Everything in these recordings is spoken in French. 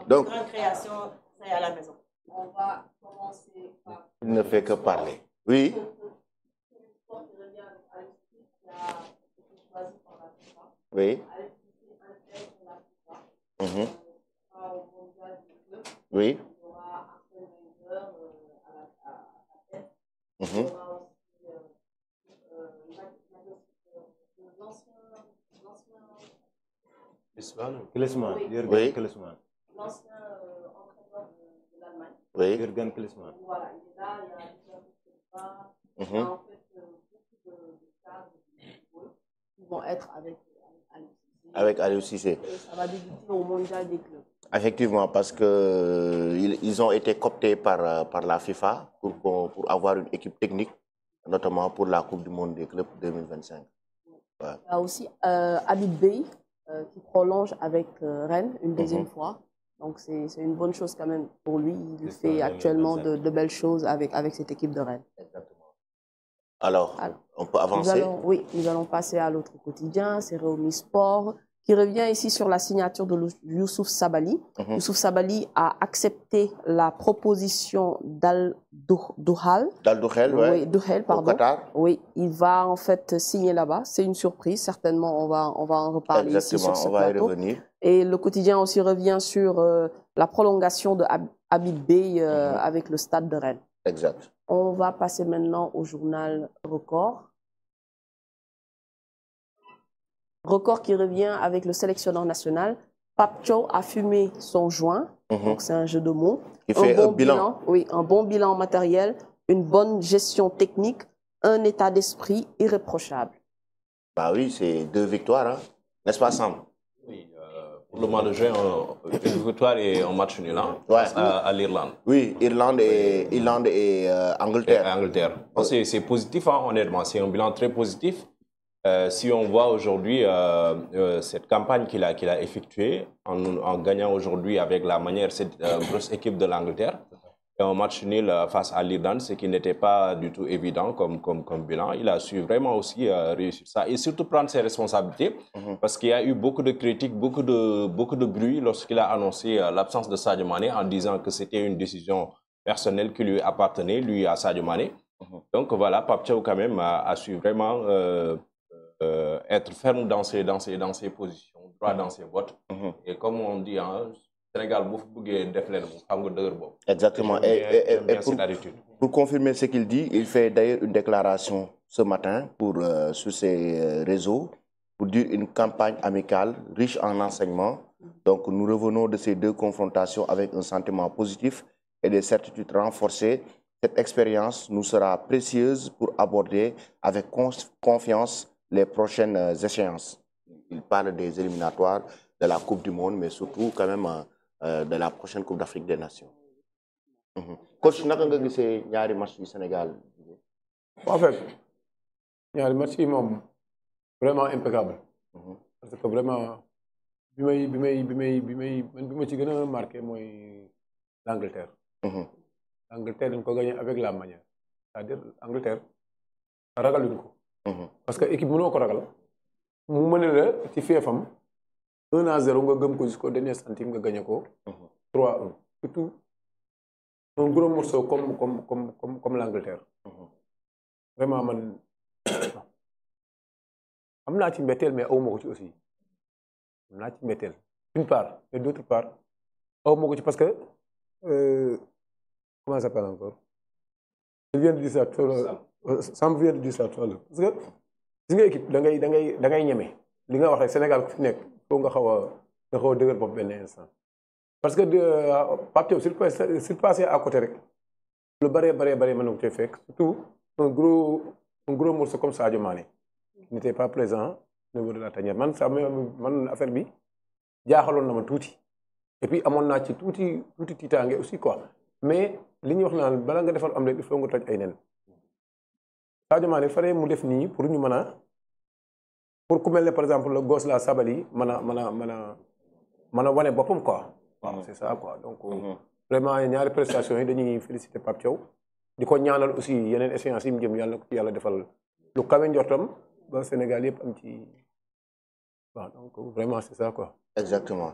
Donc, grande création, c'est à la maison. On va commencer par... Il ne fait que parler. Oui. Oui. Oui. Klinsmann, Jürgen Oui. Klinsmann. L'ancien entraîneur de l'Allemagne. Oui. Jürgen Klinsmann. Voilà, il est là, il y a plusieurs pas. Il y a en fait beaucoup de stars qui vont être avec Aliou Cissé. Et ça va débuter au mondial des clubs. Effectivement, parce qu'ils ont été cooptés par la FIFA pour avoir une équipe technique, notamment pour la Coupe du Monde des clubs 2025. Ouais. Il y a aussi Habib Beye qui prolonge avec Rennes une deuxième fois. Donc c'est une bonne chose quand même pour lui. Il fait actuellement de belles choses avec cette équipe de Rennes. Exactement. Alors on peut avancer. Nous allons passer à l'autre quotidien, c'est Réumi Sport, qui revient ici sur la signature de Youssouf Sabaly. Youssouf Sabaly a accepté la proposition d'Al-Douhal. Oui, pardon. Au Qatar. Oui, il va en fait signer là-bas. C'est une surprise, certainement, on va en reparler. Exactement, ici sur ce on va plateau. y revenir. Et le quotidien aussi revient sur la prolongation de Habib Beye avec le Stade de Rennes. Exact. On va passer maintenant au journal Record. Record qui revient avec le sélectionneur national. Pape Thiaw a fumé son joint, donc c'est un jeu de mots. Il fait un bilan. Oui, un bon bilan matériel, une bonne gestion technique, un état d'esprit irréprochable. Bah oui, c'est 2 victoires, hein? N'est-ce pas, Sam? Oui, pour le mois de juin, une victoire et un match nul à l'Irlande. Oui, Irlande et Angleterre. C'est positif, hein, honnêtement. C'est un bilan très positif. Si on voit aujourd'hui cette campagne qu'il a effectuée en gagnant aujourd'hui avec la manière cette grosse équipe de l'Angleterre, un match nul face à l'Irlande, ce qui n'était pas du tout évident comme bilan. Il a su vraiment aussi réussir ça et surtout prendre ses responsabilités parce qu'il y a eu beaucoup de critiques, beaucoup de bruit lorsqu'il a annoncé l'absence de Sadio Mané en disant que c'était une décision personnelle qui lui appartenait, lui à Sadio Mané. Donc voilà, Pape Thiaw quand même a su vraiment être ferme dans ses positions, droit dans ses votes. Et comme on dit, hein, Sénégal, exactement. Et pour confirmer ce qu'il dit, il fait d'ailleurs une déclaration ce matin sur ses réseaux pour dire une campagne amicale riche en enseignements. Donc nous revenons de ces 2 confrontations avec un sentiment positif et des certitudes renforcées. Cette expérience nous sera précieuse pour aborder avec confiance les prochaines échéances. Il parle des éliminatoires de la Coupe du Monde, mais surtout quand même de la prochaine Coupe d'Afrique des Nations. Coach, naka nga gisee ñaari match du Sénégal? En fait, ñaari match yi moom vraiment impeccable. Parce que vraiment bi ma ci gën a marqué mooy l'Angleterre. L'Angleterre dañ ko gagné avec la manière. C'est-à-dire Angleterre ragaluñ ko. Parce que équipe mënoo ko ragal mu mëne la ci feefam 1-0 nga gëm ko jusqu'au dernier centime nga gagné ko 3-1. Surtout un gros morceau comme l'Angleterre. Vraiment man am naa ci mbetteel mais awuma ko ci aussi. Am naa ci mbetteel d'une part et d'autre part awuma ko ci parce que comment ça s'appelle encore? Je viens de dire ça tout à l'heure. Sam vient de dire ça tout à l'heure. Parce que gis nga équipe da ngay ñeme li nga wax rek Sénégal ku fi nekk foo nga xaw a dëgër bopp benn instant. Parce que Pape Thiaw s'il passait à côté rek lu bare mën na ko cee fekk surtout un gros morceau comme Sadio Mané qui n'était pas présent au niveau de la tanière man affaire bi jaaxaloon na ma tuuti et puis amoon naa ci tuuti tiitaange aussi quoi mais li ñuy wax naan bala nga defar am rek il faut nga toj ay nen. Sadio Mané fallait mu def nii pour ñu pour ku mel ne par exemple le gosse là Sabaly mën a wane boppam quoi. waaw c'est ça quoi donc vraiment ñaari prestations yi dañuy féliciter Pape Thiaw di ko ñaanal aussi yeneen échéances yi mu jëm yàlla na ko ci yàlla defal lu kawe njortam ba Sénégal yëpp am ci waaw donc vraiment c'est ça quoi. Exactement.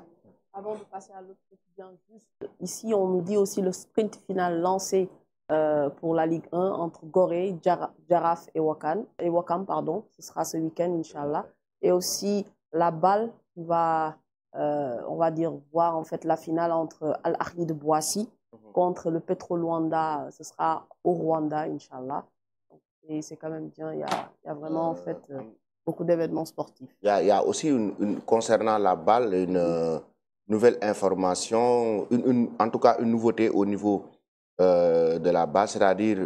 Avant de passer à l'autre quotidien, juste ici, on nous dit aussi le sprint final lancé pour la Ligue 1 entre Gorée, Jaraf et Wakam, pardon. Ce sera ce week-end, Inch'Allah. Et aussi la balle qui va, on va dire, voir en fait la finale entre Al-Ahli de Boissy contre le Petro Luanda. Ce sera au Rwanda, Inch'Allah. Et c'est quand même bien, il y a vraiment en fait beaucoup d'événements sportifs. Il y a aussi, concernant la balle, une nouvelle information, en tout cas une nouveauté au niveau de la balle, c'est-à-dire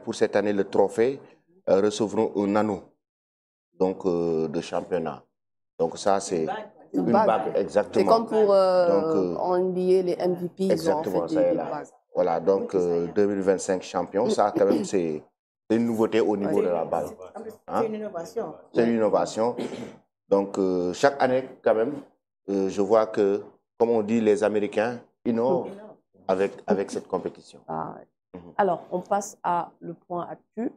pour cette année, le trophée recevront un anneau donc, de championnat. Donc ça, c'est une bague, exactement. C'est comme pour en NBA, les MVP, exactement, ils ont en fait des bagues. Voilà, donc 2025 champion, ça quand même, c'est une nouveauté au niveau de la balle. C'est une innovation. C'est une innovation. Donc, chaque année, quand même, je vois que, comme on dit, les Américains innovent avec cette compétition. Ah, ouais. Alors, on passe à le point actu.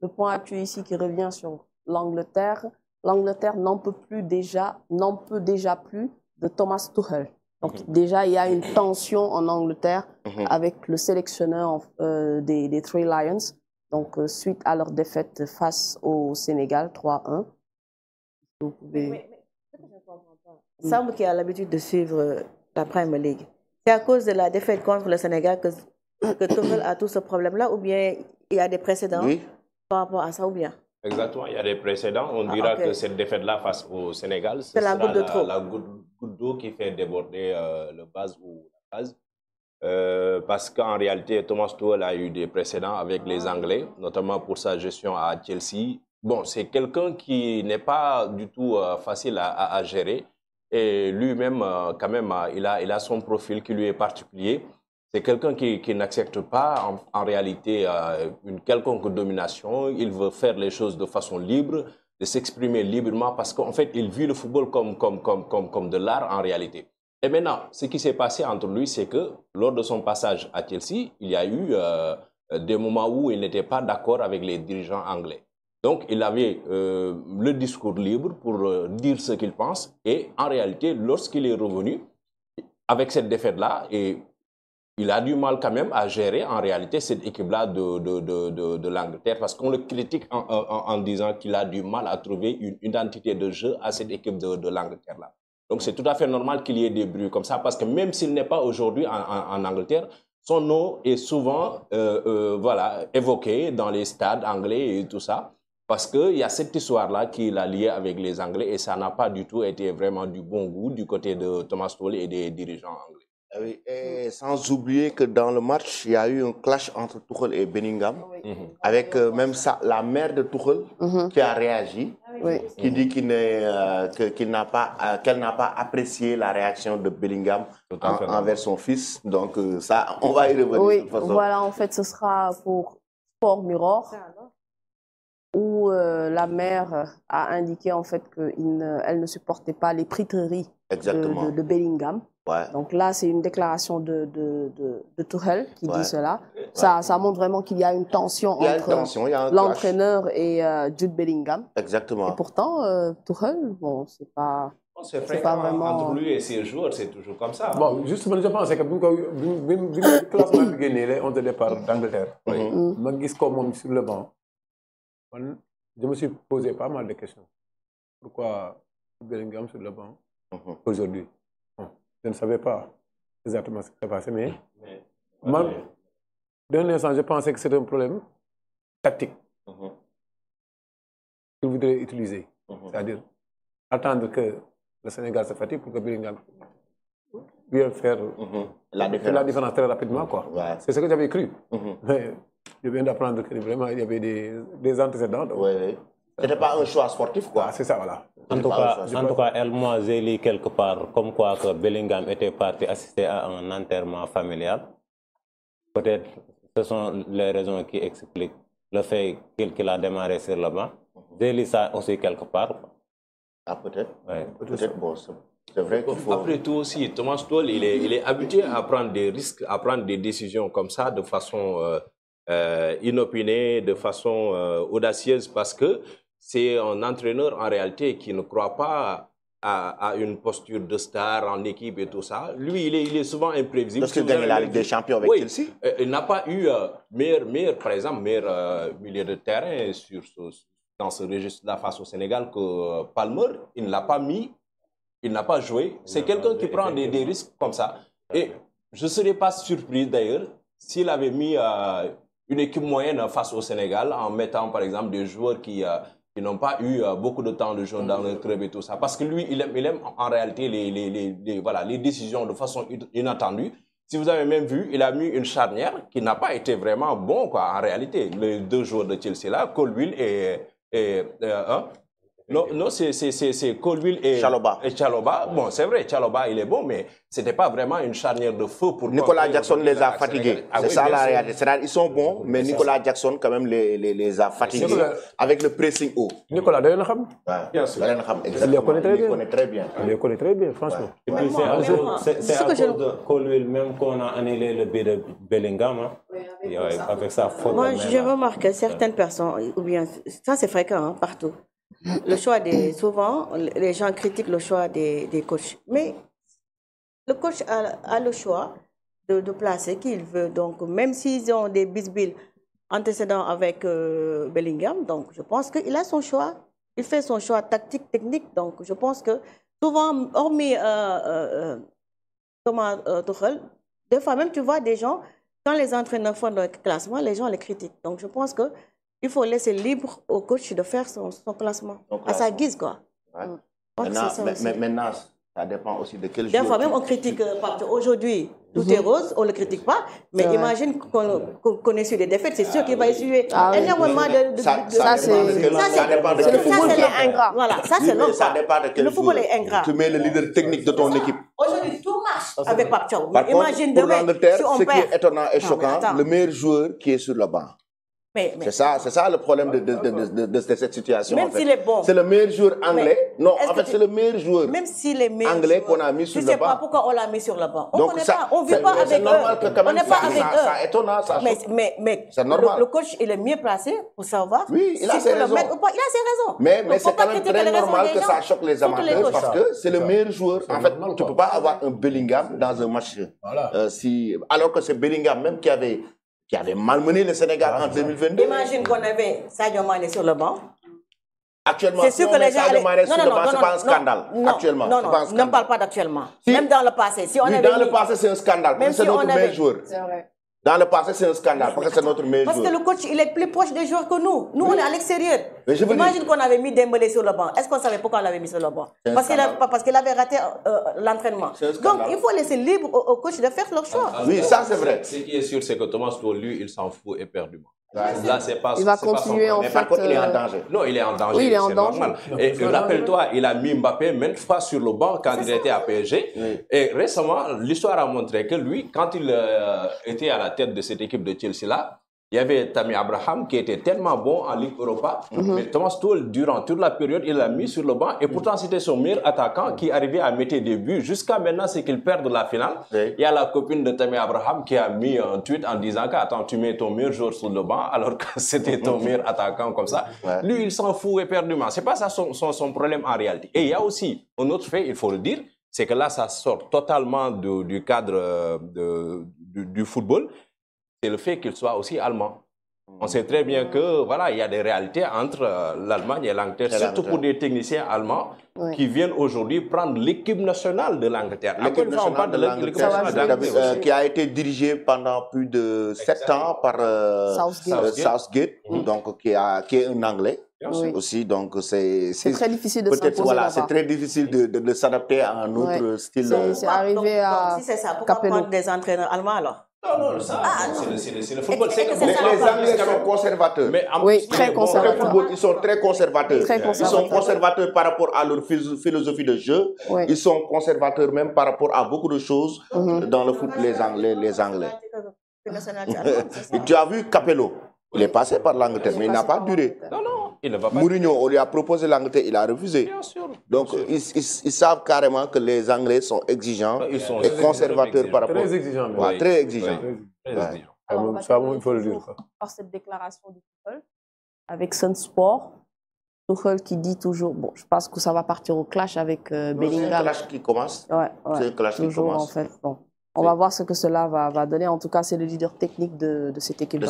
Le point actu ici qui revient sur l'Angleterre. L'Angleterre n'en peut déjà plus de Thomas Tuchel. Donc, déjà, il y a une tension en Angleterre avec le sélectionneur des Three Lions. Donc, suite à leur défaite face au Sénégal, 3-1. Vous pouvez... Semble qu'il a l'habitude de suivre la Premier League. C'est à cause de la défaite contre le Sénégal que Tuchel a tout ce problème-là, ou bien il y a des précédents par rapport à ça, ou bien? Exactement, il y a des précédents. On dira que cette défaite-là face au Sénégal, c'est la goutte de trop. La goutte d'eau qui fait déborder le vase ou la base. Parce qu'en réalité, Thomas Tuchel a eu des précédents avec les Anglais, notamment pour sa gestion à Chelsea. Bon, c'est quelqu'un qui n'est pas du tout facile à gérer. Et lui-même, quand même, il a son profil qui lui est particulier. C'est quelqu'un qui n'accepte pas en réalité une quelconque domination. Il veut faire les choses de façon libre, de s'exprimer librement parce qu'en fait, il vit le football comme de l'art en réalité. Et maintenant, ce qui s'est passé entre lui, c'est que lors de son passage à Chelsea, il y a eu des moments où il n'était pas d'accord avec les dirigeants anglais. Donc, il avait le discours libre pour dire ce qu'il pense. Et en réalité, lorsqu'il est revenu avec cette défaite-là, il a du mal quand même à gérer en réalité cette équipe-là de l'Angleterre parce qu'on le critique en disant qu'il a du mal à trouver une identité de jeu à cette équipe de l'Angleterre-là. Donc, c'est tout à fait normal qu'il y ait des bruits comme ça parce que même s'il n'est pas aujourd'hui en Angleterre, son nom est souvent voilà, évoqué dans les stades anglais et tout ça. Parce qu'il y a cette histoire-là qui l'a lié avec les Anglais et ça n'a pas du tout été vraiment du bon goût du côté de Thomas Tuchel et des dirigeants anglais. Oui, et sans oublier que dans le match, il y a eu un clash entre Tuchel et Bellingham, avec même ça, la mère de Tuchel qui a réagi, qui dit qu'elle n'a pas apprécié la réaction de Bellingham envers son fils. Donc ça, on va y revenir. Oui, de toute façon. voilà, en fait, ce sera pour Sport Mirror, où la mère a indiqué en fait qu'elle ne supportait pas les prêteries de Bellingham. Ouais. Donc là, c'est une déclaration de Tuchel qui dit cela. Ça montre vraiment qu'il y a une tension entre l'entraîneur et Jude Bellingham. Exactement. Et pourtant, Tuchel, bon, c'est pas vraiment... Entre lui et ses joueurs, c'est toujours comme ça. Bon, justement, je pense que le classement bi génnee on de départ d'Angleterre. Ma gis ko moom sur le banc. Je me suis posé pas mal de questions. Pourquoi Bellingham sur le banc aujourd'hui? Je ne savais pas exactement ce qui s'est passé, mais d'un instant, je pensais que c'était un problème tactique qu'il voudrait utiliser. C'est-à-dire attendre que le Sénégal se fatigue pour que Bellingham puisse faire la différence très rapidement. Ouais. C'est ce que j'avais cru. Mais je viens d'apprendre que vraiment il y avait des antécédents. Oui. Ce n'était pas un choix sportif, quoi. C'est ça, voilà. En tout cas, moi, j'ai lu quelque part comme quoi que Bellingham était parti assister à un enterrement familial. Peut-être ce sont les raisons qui expliquent le fait qu'il a démarré sur le banc. J'ai lu ça aussi quelque part. Ah, peut-être. Ouais. Peut-être, bon, c'est vrai qu'il faut... Après tout aussi, Thomas Tuchel, il est habitué à prendre des risques, à prendre des décisions comme ça de façon inopinée, de façon audacieuse, parce que c'est un entraîneur en réalité qui ne croit pas a une posture de star en équipe et tout ça. Lui, il est souvent imprévisible. Parce qu'il gagne la Ligue des Champions avec Chelsea. Il n'a pas eu par exemple, meilleur milieu de terrain dans ce registre-là face au Sénégal que Palmer. Il ne l'a pas mis, il n'a pas joué. C'est quelqu'un qui prend des risques comme ça. Et je ne serais pas surpris d'ailleurs s'il avait mis une équipe moyenne face au Sénégal en mettant par exemple des joueurs qui n'ont pas eu beaucoup de temps de jeu dans le club et tout ça. Parce que lui, il aime en réalité les décisions de façon inattendue. Si vous avez même vu, il a mis une charnière qui n'a pas été vraiment bon, quoi, en réalité. Les deux joueurs de Chelsea là, Colwill non, c'est Colwill et Chalobah. Bon, c'est vrai, Chalobah, il est bon, mais ce n'était pas vraiment une charnière de feu pour... Nicolas Jackson les a fatigués. C'est ça la réalité. Ils sont bons, mais Nicolas Jackson, quand même, les a fatigués avec le pressing haut. Nicolas, d'ailleurs, bien sûr. Il les connaît très bien. Il les connaît très bien, franchement. Et puis c'est à cause de Colwill même qu'on a annulé le billet de Bellingham. Avec sa faute. Moi, je remarque que certaines personnes, ou bien, ça c'est fréquent, partout. Le choix souvent, les gens critiquent le choix des coachs. Mais le coach a le choix de placer qui il veut. Donc, même s'ils ont des bisbilles antécédents avec Bellingham, donc je pense qu'il a son choix. Il fait son choix tactique, technique. Donc, je pense que souvent, hormis Tuchel, des fois même tu vois des gens, quand les entraîneurs font le classement, les gens les critiquent. Donc, je pense que il faut laisser libre au coach de faire son classement, à sa guise, quoi. Ouais. Maintenant, ça dépend aussi de quel jour. Des fois, même on critique aujourd'hui, tout est rose, on ne le critique pas, mais imagine qu'on essuie des défaites, c'est sûr qu'il va essuyer énormément de... Ça, c'est le football qui est ingrat. Voilà, ça, c'est l'homme. Le football est ingrat. Tu mets le leader technique de ton équipe. Aujourd'hui, tout marche avec Pape Thiaw. Imagine demain, si on perd... Ce qui est étonnant et choquant, le meilleur joueur qui est sur le banc. C'est ça le problème de cette situation. Même s'il est bon. C'est le meilleur joueur anglais. Non, en fait, c'est le meilleur joueur anglais qu'on a mis sur le banc. Je ne sais pas pourquoi on l'a mis sur le banc. On ne vit pas avec eux. On n'est pas avec eux. C'est étonnant, ça. Mais le coach, il est mieux placé pour savoir si il a ses raisons. Il a ses raisons. Mais c'est quand même très normal que ça choque les amateurs parce que c'est le meilleur joueur. En fait, tu ne peux pas avoir un Bellingham dans un match. Alors que c'est Bellingham même qui avait malmené le Sénégal en 2022. Imagine qu'on avait Sadio Mané sur le banc. Actuellement, si on met Sadio Mané sur le banc, ce n'est pas un scandale. Actuellement, non, ne parle pas d'actuellement. Même dans le passé. Dans le passé, c'est un scandale. Parce que c'est notre meilleur joueur. C'est vrai. Dans le passé, c'est un scandale parce que c'est notre meilleur joueur. Parce que le coach, il est plus proche des joueurs que nous. Nous, on est à l'extérieur. Imagine qu'on avait mis Dembélé sur le banc. Est-ce qu'on savait pourquoi on l'avait mis sur le banc? Parce qu'il avait raté l'entraînement. Donc, il faut laisser libre aux coachs de faire leur choix. Oui, ça, c'est vrai. Ce qui est sûr, c'est que Thomas Tuchel, lui, il s'en fout éperdument. Là, c'est pas, il va continuer en fait. Par contre, il est en danger. Non, il est en danger. Oui, il est en danger. Normal. Et rappelle-toi, il a mis Mbappé maintes fois sur le banc quand il était à PSG. Oui. Et récemment, l'histoire a montré que lui, quand il était à la tête de cette équipe de Chelsea-là, il y avait Tammy Abraham qui était tellement bon en Ligue Europa. Mais Thomas Tuchel, durant toute la période, il l'a mis sur le banc. Et pourtant, c'était son meilleur attaquant qui arrivait à mettre des buts. Jusqu'à maintenant, c'est qu'il perd de la finale. Il y a la copine de Tammy Abraham qui a mis un tweet en disant que attends, tu mets ton meilleur joueur sur le banc alors que c'était ton meilleur attaquant comme ça. Lui, il s'en fout éperdument. C'est pas ça son problème en réalité. Et il y a aussi un autre fait, il faut le dire, c'est que là, ça sort totalement du cadre du football. C'est le fait qu'il soit aussi allemand. On sait très bien que voilà, il y a des réalités entre l'Allemagne et l'Angleterre, surtout pour des techniciens allemands qui viennent aujourd'hui prendre l'équipe nationale de l'Angleterre. L'équipe nationale de l'Angleterre qui a été dirigée pendant plus de 7 ans par Southgate, donc qui est un Anglais. Aussi, donc c'est très difficile de s'imposer. Voilà, c'est très difficile de s'adapter à un autre style. C'est arrivé à. Si c'est ça, pourquoi prendre des entraîneurs allemands alors? Non, c'est le football. Les Anglais sont conservateurs. Oui, très conservateurs. Ils sont très conservateurs. Ils sont conservateurs par rapport à leur philosophie de jeu. Ils sont conservateurs même par rapport à beaucoup de choses dans le foot, les Anglais. Tu as vu Capello? Il est passé par l'Angleterre, mais il n'a pas duré. Non, il ne va pas. Mourinho, on lui a proposé l'Angleterre, il a refusé. Bien sûr. Donc, ils savent carrément que les Anglais sont exigeants et conservateurs par rapport. Très exigeants. Ouais, très exigeants. Ça, il faut le dire. Par cette déclaration du Tuchel avec Sun Sport, Tuchel qui dit toujours, bon, je pense que ça va partir au clash avec Bellingham. C'est un clash qui commence. Ouais, c'est un clash toujours, qui commence. En fait. Bon. On va voir ce que cela va donner. En tout cas, c'est le leader technique de cette équipe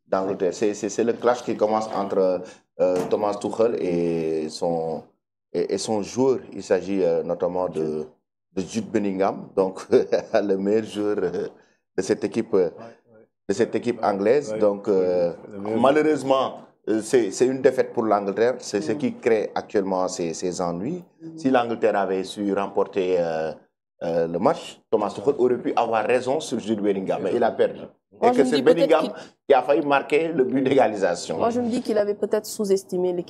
d'Angleterre. C'est le clash qui commence entre Thomas Tuchel et son joueur. Il s'agit notamment de Jude Bellingham, donc le meilleur joueur de cette équipe anglaise. Donc malheureusement, c'est une défaite pour l'Angleterre. C'est ce qui crée actuellement ces ennuis. Si l'Angleterre avait su remporter le match, Thomas Tuchel aurait pu avoir raison sur Jude Bellingham, mais il a perdu. Et que c'est Bellingham qui a failli marquer le but d'égalisation. Moi, je me dis qu'il avait peut-être sous-estimé l'équipe